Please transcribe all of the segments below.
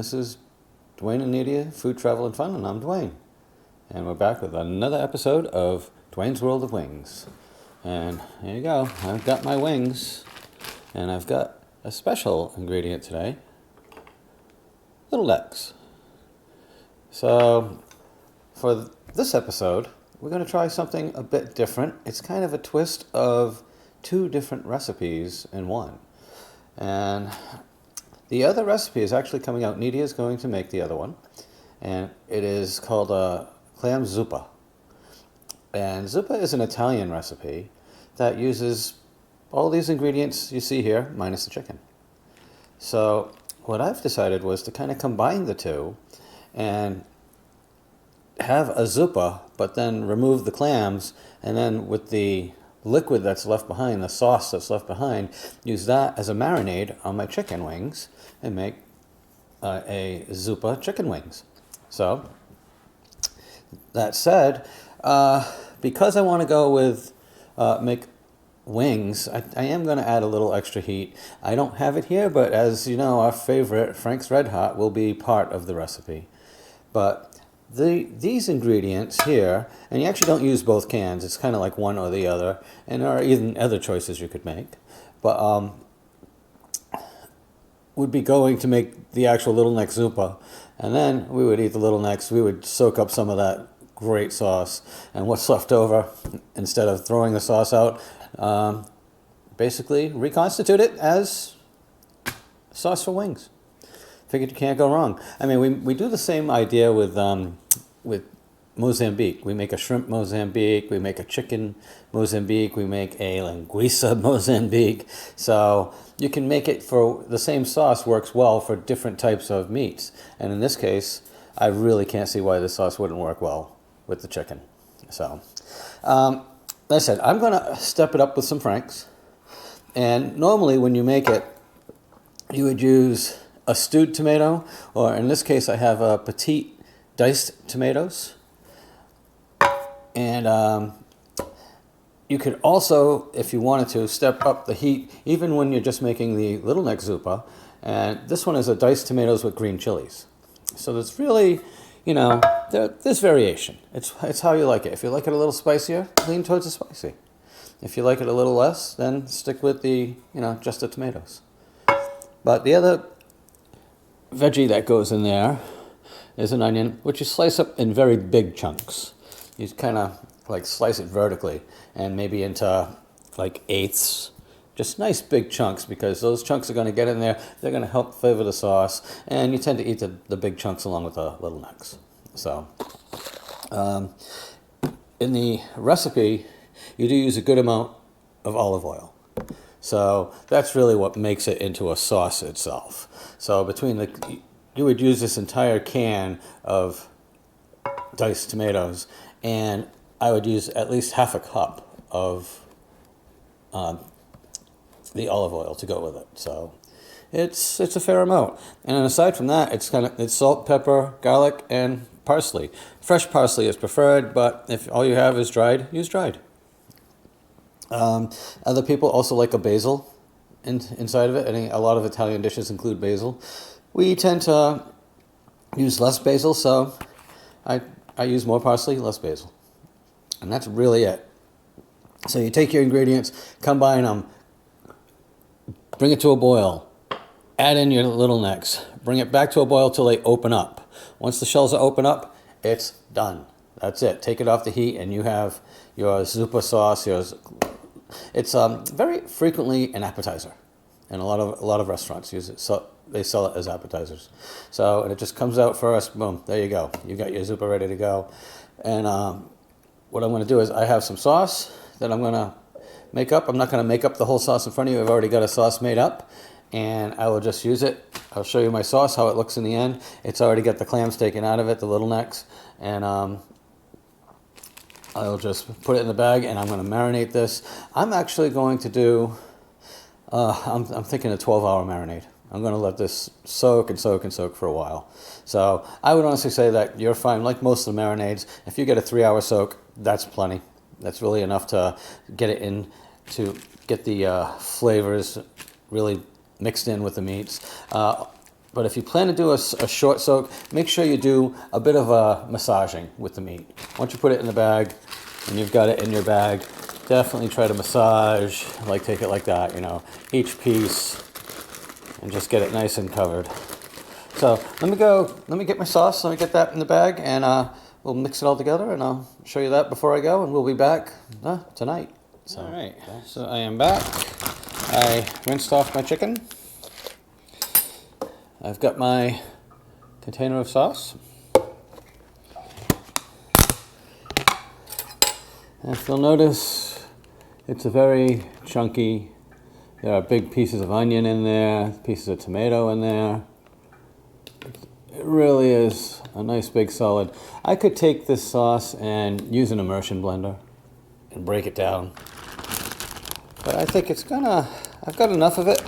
This is Duane and Nadia, Food, Travel, and Fun, and I'm Duane. And we're back with another episode of Duane's World of Wings. And here you go. I've got my wings, and I've got a special ingredient today, little necks. So, for this episode, we're going to try something a bit different. It's kind of a twist of two different recipes in one. And the other recipe is actually coming out. Nadia is going to make the other one. And it is called clam zuppa. And zuppa is an Italian recipe that uses all these ingredients you see here, minus the chicken. So what I've decided was to kind of combine the two and have a zuppa, but then remove the clams, and then with the liquid that's left behind, the sauce that's left behind, use that as a marinade on my chicken wings and make a zuppa chicken wings. So, that said, because I want to go with make wings, I am going to add a little extra heat. I don't have it here, but as you know, our favorite, Frank's Red Hot, will be part of the recipe. But these ingredients here, and you actually don't use both cans, it's kind of like one or the other, and there are even other choices you could make, but would be going to make the actual little neck zuppa, and then we would eat the little necks. We would soak up some of that great sauce, and what's left over, instead of throwing the sauce out, basically reconstitute it as sauce for wings. Figured you can't go wrong. I mean, we do the same idea with Mozambique. We make a shrimp Mozambique, we make a chicken Mozambique, we make a linguiça Mozambique. So you can make it for the same sauce, works well for different types of meats. And in this case, I really can't see why this sauce wouldn't work well with the chicken. So, like I said, I'm going to step it up with some Franks. And normally when you make it, you would use a stewed tomato, or in this case I have petite diced tomatoes. And you could also, if you wanted to, step up the heat even when you're just making the little neck zuppa. And this one is a diced tomatoes with green chilies. So there's really, you know, there's variation. It's how you like it. If you like it a little spicier, lean towards the spicy. If you like it a little less, then stick with the, just the tomatoes. But the other veggie that goes in there is an onion, which you slice up in very big chunks. You kind of like slice it vertically and maybe into like eighths, just nice big chunks, because those chunks are going to get in there. They're going to help flavor the sauce, and you tend to eat the big chunks along with the little necks. So in the recipe, you do use a good amount of olive oil. So that's really what makes it into a sauce itself. So you would use this entire can of diced tomatoes, and I would use at least half a cup of the olive oil to go with it. So it's a fair amount. And then aside from that, it's salt, pepper, garlic, and parsley. Fresh parsley is preferred, but if all you have is dried, use dried. Other people also like a basil inside of it. A lot of Italian dishes include basil. We tend to use less basil, so I use more parsley, less basil. And that's really it. So you take your ingredients, combine them, bring it to a boil, add in your little necks, bring it back to a boil till they open up. Once the shells are open up, it's done. That's it. Take it off the heat, and you have your zuppa sauce. It's very frequently an appetizer, and a lot of restaurants use it. So they sell it as appetizers. So, and it just comes out first. Boom, there you go. You got your zuppa ready to go. And what I'm going to do is I have some sauce that I'm going to make up. I'm not going to make up the whole sauce in front of you. I've already got a sauce made up, and I will just use it. I'll show you my sauce, how it looks in the end. It's already got the clams taken out of it, the little necks, and I'll just put it in the bag, and I'm going to marinate this. I'm actually going to do, I'm thinking a 12-hour marinade. I'm going to let this soak and soak and soak for a while. So I would honestly say that you're fine. Like most of the marinades, if you get a 3-hour soak, that's plenty. That's really enough to get it in, to get the flavors really mixed in with the meats. But if you plan to do a short soak, make sure you do a bit of a massaging with the meat. Once you put it in the bag and you've got it in your bag, definitely try to massage, like take it like that, you know, each piece, and just get it nice and covered. So let me get my sauce, let me get that in the bag, and we'll mix it all together, and I'll show you that before I go, and we'll be back tonight. So, all right, so I am back. I rinsed off my chicken. I've got my container of sauce. And if you'll notice, it's a very chunky. There are big pieces of onion in there, pieces of tomato in there. It really is a nice big solid. I could take this sauce and use an immersion blender and break it down. But I think I've got enough of it.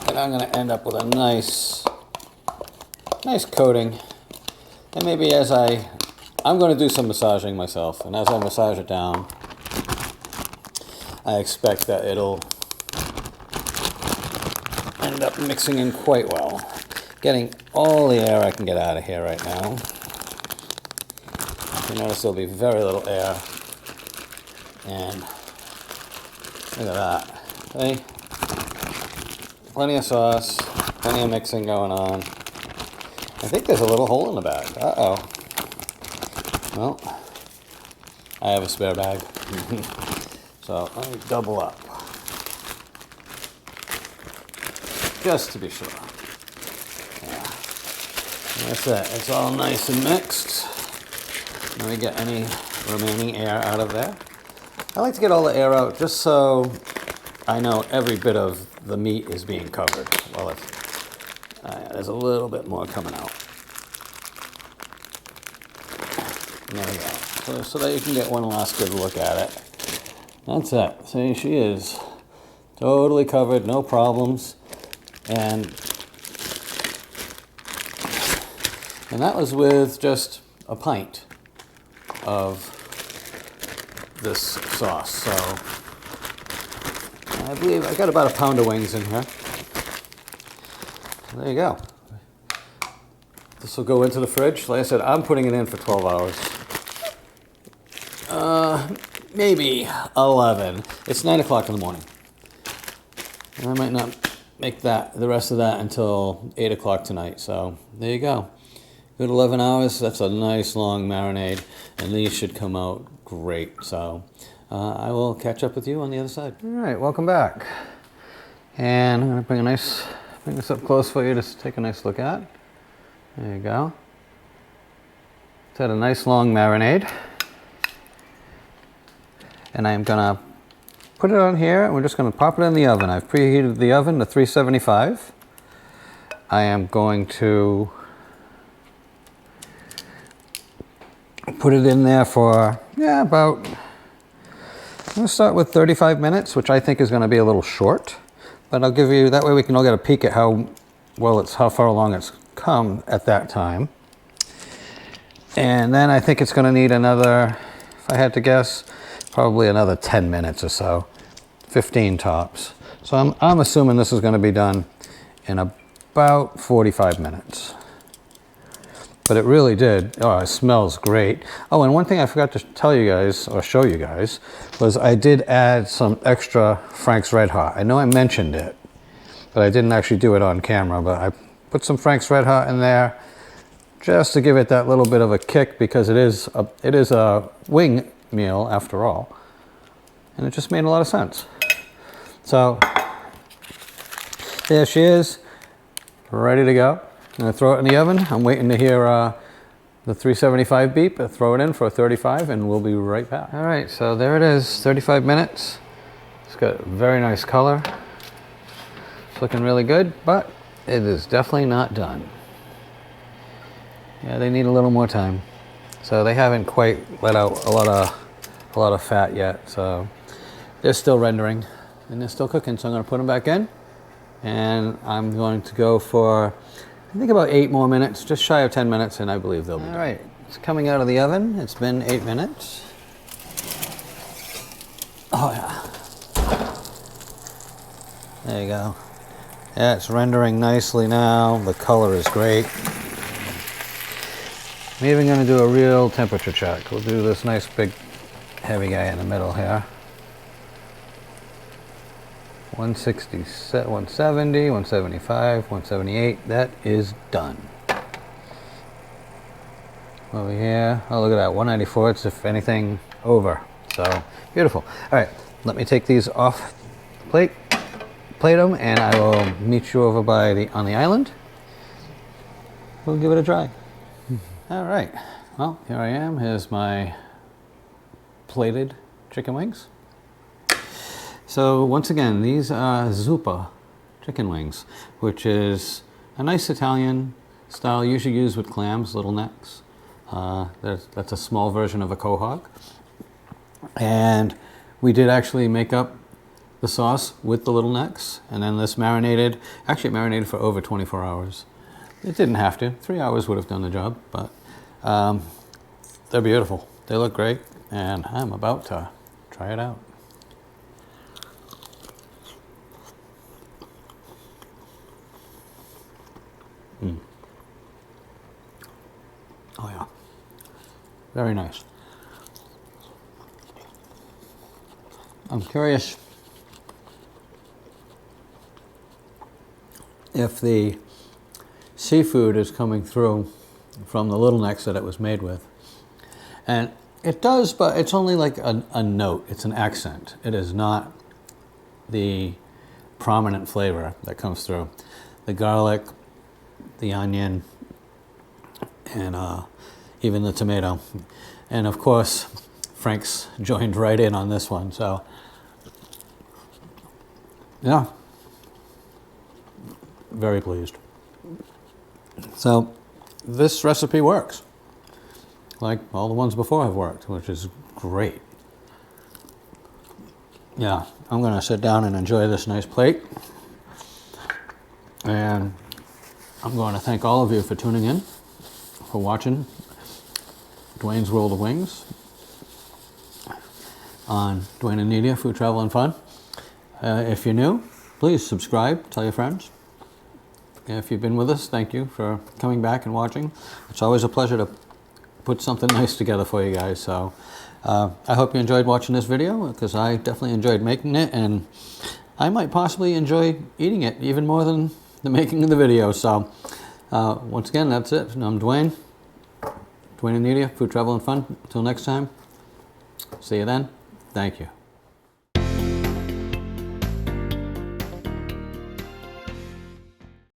And I'm gonna end up with a nice coating. And maybe I'm gonna do some massaging myself. And as I massage it down, I expect that it'll end up mixing in quite well. Getting all the air I can get out of here right now. You notice there'll be very little air. And look at that. See? Plenty of sauce, plenty of mixing going on. I think there's a little hole in the bag. Uh-oh. Well, I have a spare bag. So let me double up. Just to be sure. Yeah. That's it. It's all nice and mixed. Let me get any remaining air out of there. I like to get all the air out just so I know every bit of the meat is being covered. Well, there's a little bit more coming out. There we go. So that you can get one last good look at it. That's it. See, she is totally covered, no problems. And that was with just a pint of this sauce. So I believe I got about a pound of wings in here. There you go. This will go into the fridge. Like I said, I'm putting it in for 12 hours. Maybe 11. It's 9 o'clock in the morning. And I might not make the rest of that until 8 o'clock tonight. So there you go. Good 11 hours. That's a nice long marinade. And these should come out great. So I will catch up with you on the other side. All right, welcome back. And I'm going to bring this up close for you to take a nice look at. There you go. It's had a nice long marinade. And I'm going to put it on here, and we're just going to pop it in the oven. I've preheated the oven to 375. I am going to put it in there for, about, I'm going to start with 35 minutes, which I think is going to be a little short. But I'll give you, that way we can all get a peek at how far along it's come at that time. And then I think it's going to need another, if I had to guess, probably another 10 minutes or so, 15 tops. So I'm assuming this is going to be done in about 45 minutes. But it really did. Oh, it smells great. Oh, and one thing I forgot to tell you guys, or show you guys, was I did add some extra Frank's Red Hot. I know I mentioned it, but I didn't actually do it on camera, but I put some Frank's Red Hot in there just to give it that little bit of a kick, because it is a wing meal after all. And it just made a lot of sense. So there she is, ready to go. I'm going to throw it in the oven. I'm waiting to hear the 375 beep. I'll throw it in for 35 and we'll be right back. All right, so there it is, 35 minutes. It's got very nice color. It's looking really good, but it is definitely not done. Yeah, they need a little more time. So they haven't quite let out a lot of fat yet. So they're still rendering and they're still cooking. So I'm going to put them back in, and I'm going to go for, I think, about 8 more minutes, just shy of 10 minutes, and I believe they'll be done. All right, it's coming out of the oven. It's been 8 minutes. Oh yeah. There you go. Yeah, it's rendering nicely now. The color is great. I'm even going to do a real temperature check. We'll do this nice big heavy guy in the middle here. 160, 170, 175, 178. That is done. Over here, oh look at that, 194. It's if anything over. So beautiful. All right, let me take these off the plate them, and I will meet you over by on the island. We'll give it a try. All right, well, here I am. Here's my plated chicken wings. So once again, these are zuppa chicken wings, which is a nice Italian style, usually used with clams, little necks. That's a small version of a quahog. And we did actually make up the sauce with the little necks, and then this marinated, actually marinated for over 24 hours. It didn't have to. 3 hours would have done the job, but they're beautiful. They look great, and I'm about to try it out. Oh yeah, very nice. I'm curious if the seafood is coming through from the little necks that it was made with. And it does, but it's only like a note. It's an accent. It is not the prominent flavor that comes through. The garlic, the onion, and even the tomato. And of course, Frank's joined right in on this one. So, yeah, very pleased. So, this recipe works. Like all the ones before have worked, which is great. Yeah, I'm gonna sit down and enjoy this nice plate. And I'm going to thank all of you for tuning in, for watching Duane's World of Wings on Duane and Nidia, Food, Travel, and Fun. If you're new, please subscribe, tell your friends. If you've been with us, thank you for coming back and watching. It's always a pleasure to put something nice together for you guys. So I hope you enjoyed watching this video, because I definitely enjoyed making it, and I might possibly enjoy eating it even more than the making of the video. So once again, that's it. I'm Duane and Nidia, Food, Travel, and Fun. Until next time, see you then. Thank you.